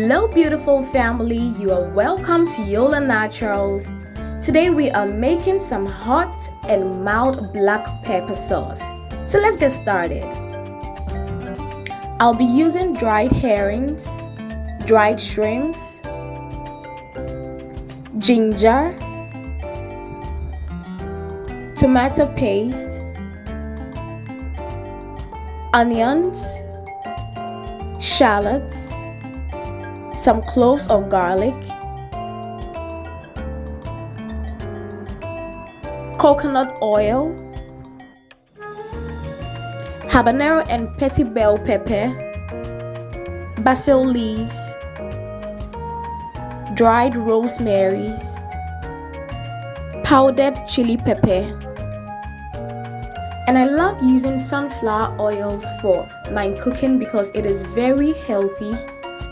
Hello beautiful family, you are welcome to Yola Naturals. Today we are making some hot and mild black pepper sauce. So let's get started. I'll be using dried herrings, dried shrimps, ginger, tomato paste, onions, shallots, some cloves of garlic, coconut oil, habanero and petit bell pepper, basil leaves, dried rosemaries, powdered chili pepper. And I love using sunflower oils for my cooking because it is very healthy,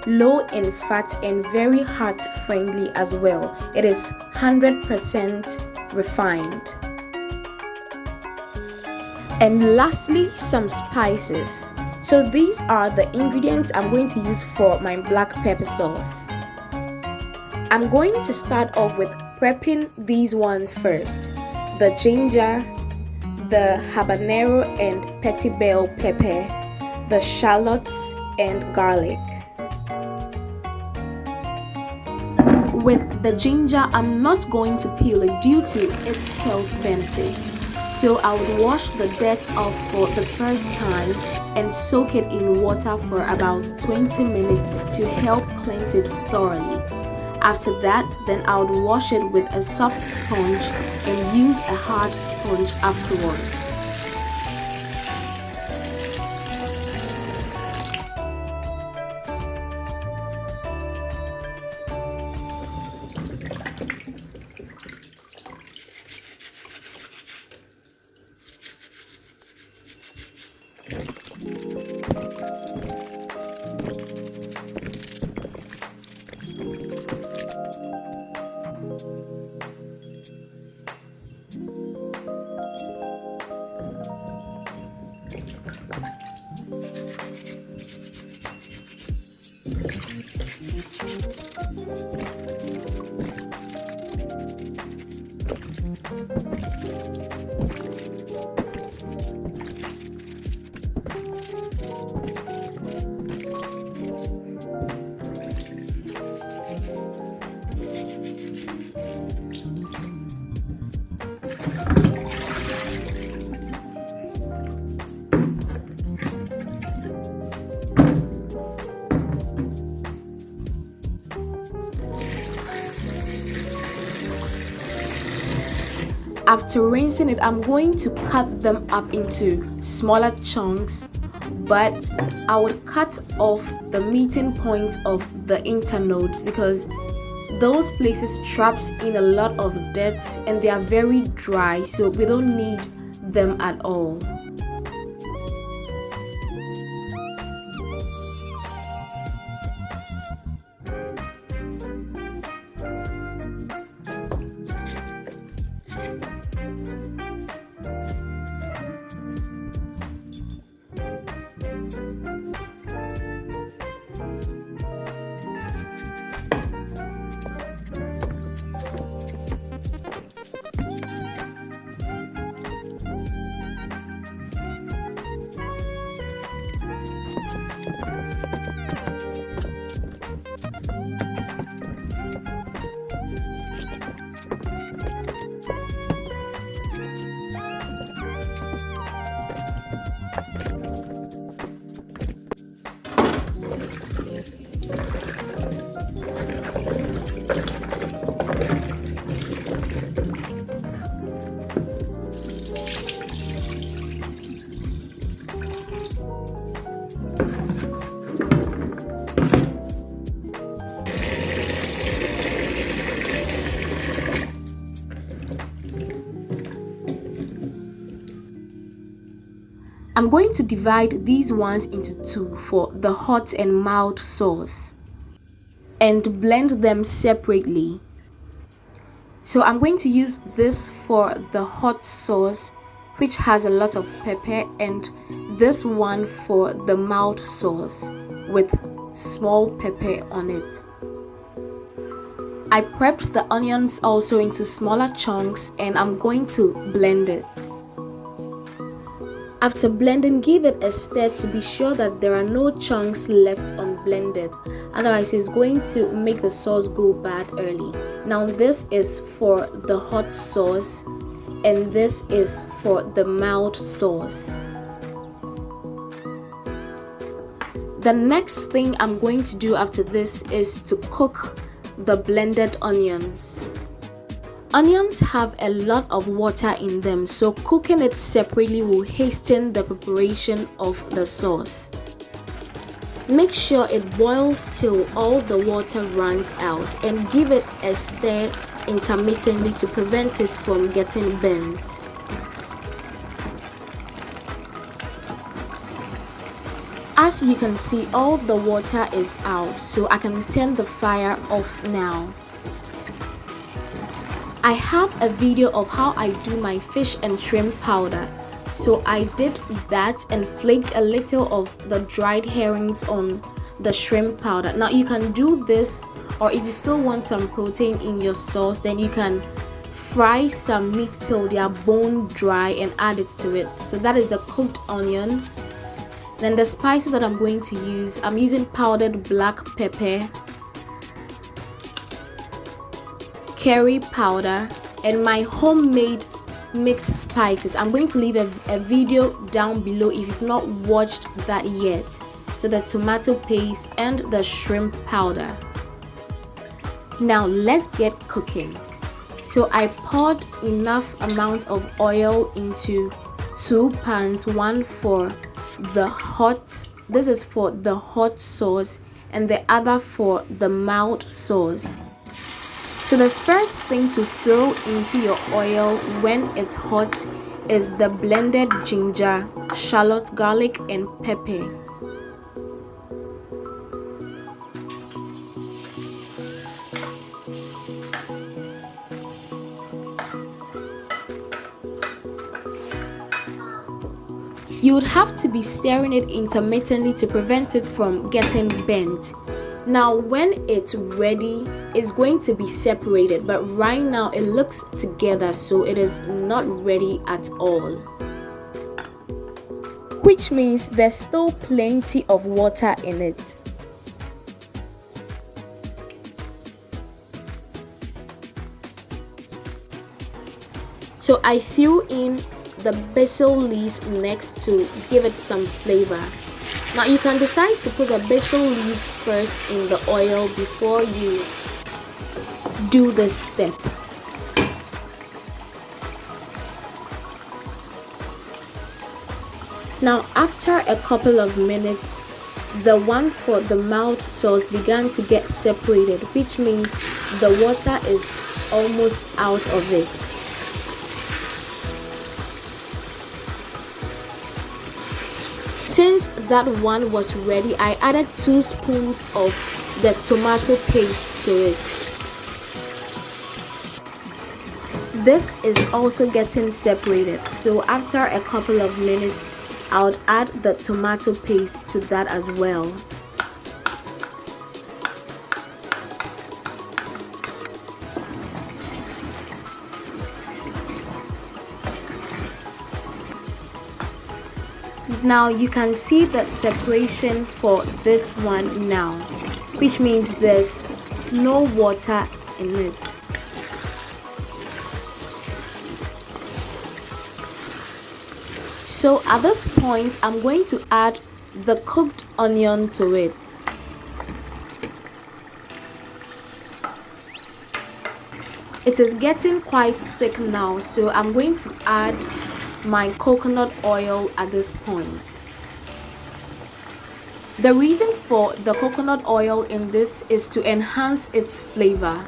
low in fat, and very heart friendly as well. It is 100% refined. And lastly, some spices. So these are the ingredients I'm going to use for my black pepper sauce. I'm going to start off with prepping these ones first: the ginger, the habanero and petit bell pepper, the shallots and garlic. With the ginger, I'm not going to peel it due to its health benefits. So I would wash the dirt off for the first time and soak it in water for about 20 minutes to help cleanse it thoroughly. After that, then I would wash it with a soft sponge and use a hard sponge afterwards. After rinsing it, I'm going to cut them up into smaller chunks, but I would cut off the meeting points of the internodes because those places traps in a lot of dirt and they are very dry, so we don't need them at all. I'm going to divide these ones into two for the hot and mild sauce and blend them separately. So I'm going to use this for the hot sauce, which has a lot of pepper, and this one for the mild sauce with small pepper on it. I prepped the onions also into smaller chunks and I'm going to blend it. After blending, give it a stir to be sure that there are no chunks left unblended, otherwise it's going to make the sauce go bad early. Now this is for the hot sauce and this is for the mild sauce. The next thing I'm going to do after this is to cook the blended onions. Onions have a lot of water in them, so cooking it separately will hasten the preparation of the sauce. Make sure it boils till all the water runs out and give it a stir intermittently to prevent it from getting burnt. As you can see, all the water is out, so I can turn the fire off now. I have a video of how I do my fish and shrimp powder, so I did that and flaked a little of the dried herrings on the shrimp powder. Now you can do this, or if you still want some protein in your sauce, then you can fry some meat till they are bone dry and add it to it. So that is the cooked onion. Then the spices that I'm going to use, I'm using powdered black pepper, curry powder, and my homemade mixed spices. I'm going to leave a video down below if you've not watched that yet. So the tomato paste and the shrimp powder. Now let's get cooking. So I poured enough amount of oil into 2 pans, one for the hot, this is for the hot sauce, and the other for the mild sauce. So the first thing to throw into your oil when it's hot is the blended ginger, shallot, garlic, and pepper. You would have to be stirring it intermittently to prevent it from getting burnt. Now when it's ready, it's going to be separated, but right now it looks together, so it is not ready at all. Which means there's still plenty of water in it. So I threw in the basil leaves next to give it some flavor. Now you can decide to put the basil leaves first in the oil before you do this step. Now after a couple of minutes, the one for the mild sauce began to get separated, which means the water is almost out of it. Since that one was ready, I added 2 spoons of the tomato paste to it. This is also getting separated, so after a couple of minutes, I would add the tomato paste to that as well. Now you can see the separation for this one now, which means there's no water in it. So at this point, I'm going to add the cooked onion to it. It is getting quite thick now, so I'm going to add my coconut oil at this point. The reason for the coconut oil in this is to enhance its flavor.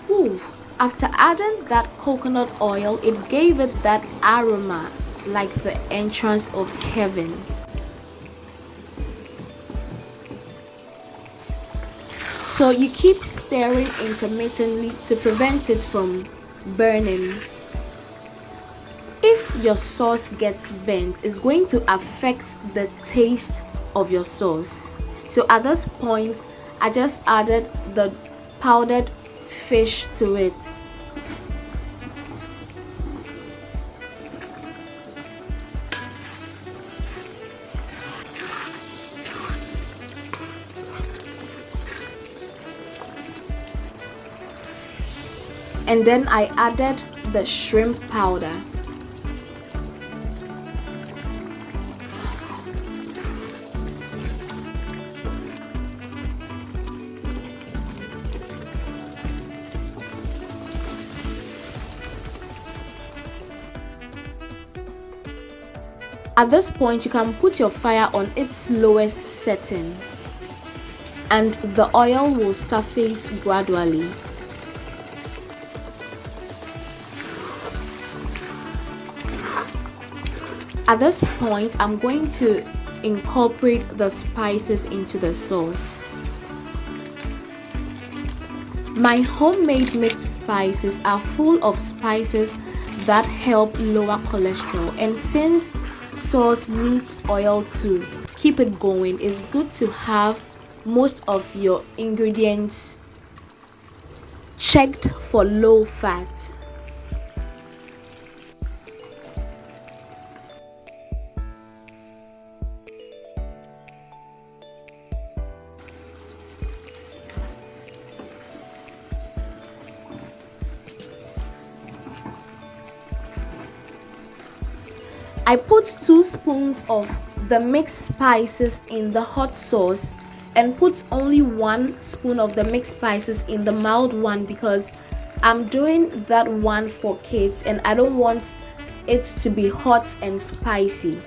Ooh, after adding that coconut oil, it gave it that aroma like the entrance of heaven. So you keep stirring intermittently to prevent it from burning. If your sauce gets burnt, it's going to affect the taste of your sauce. So at this point, I just added the powdered fish to it. And then I added the shrimp powder. At this point, you can put your fire on its lowest setting and the oil will surface gradually. At this point, I'm going to incorporate the spices into the sauce. My homemade mixed spices are full of spices that help lower cholesterol, and since sauce needs oil to keep it going, it's good to have most of your ingredients checked for low fat. I put 2 spoons of the mixed spices in the hot sauce and put only 1 spoon of the mixed spices in the mild one because I'm doing that one for kids and I don't want it to be hot and spicy.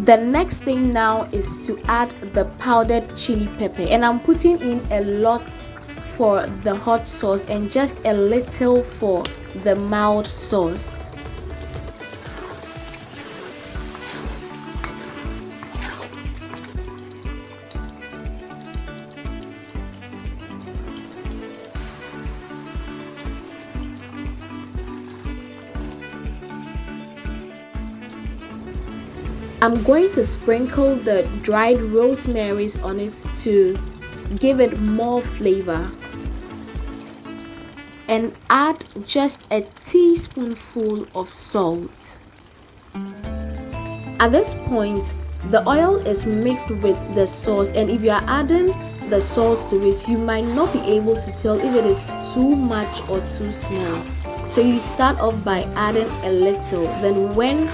The next thing now is to add the powdered chili pepper, and I'm putting in a lot for the hot sauce and just a little for the mild sauce. I'm going to sprinkle the dried rosemaries on it to give it more flavor and add just a teaspoonful of salt. At this point, the oil is mixed with the sauce, and if you are adding the salt to it, you might not be able to tell if it is too much or too small. So you start off by adding a little, then when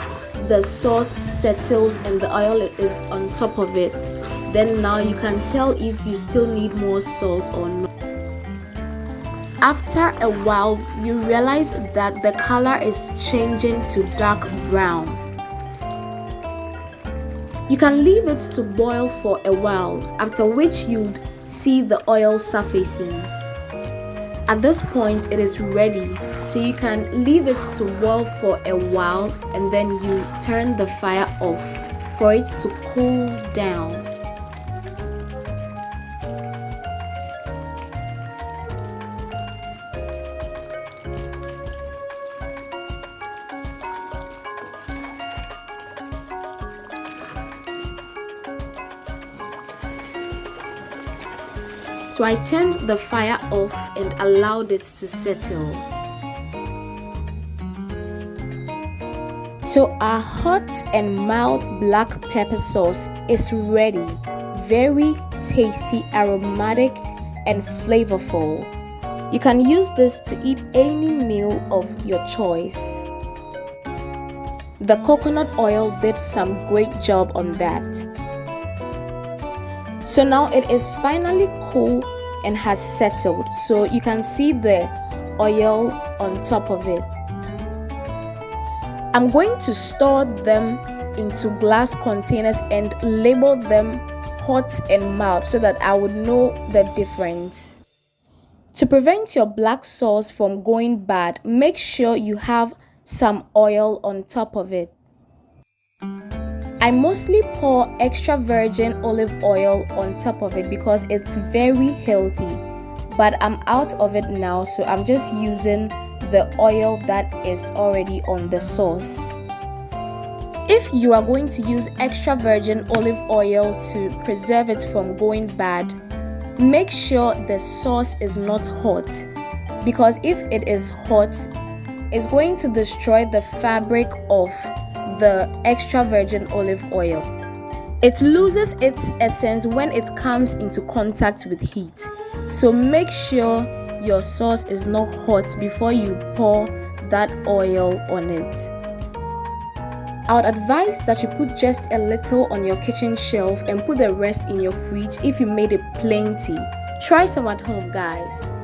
the sauce settles and the oil is on top of it, then now you can tell if you still need more salt or not. After a while, you realize that the color is changing to dark brown. You can leave it to boil for a while, after which you'd see the oil surfacing. At this point, it is ready, so you can leave it to boil for a while and then you turn the fire off for it to cool down. So I turned the fire off and allowed it to settle. So our hot and mild black pepper sauce is ready. Very tasty, aromatic and flavorful. You can use this to eat any meal of your choice. The coconut oil did some great job on that. So now it is finally cool and has settled, so you can see the oil on top of it. I'm going to store them into glass containers and label them hot and mild so that I would know the difference. To prevent your black sauce from going bad, make sure you have some oil on top of it. I mostly pour extra virgin olive oil on top of it because it's very healthy. But I'm out of it now, so I'm just using the oil that is already on the sauce. If you are going to use extra virgin olive oil to preserve it from going bad, make sure the sauce is not hot, because if it is hot, it's going to destroy the fabric of the extra virgin olive oil. It loses its essence when it comes into contact with heat. So make sure your sauce is not hot before you pour that oil on it. I would advise that you put just a little on your kitchen shelf and put the rest in your fridge if you made it plenty. Try some at home, guys.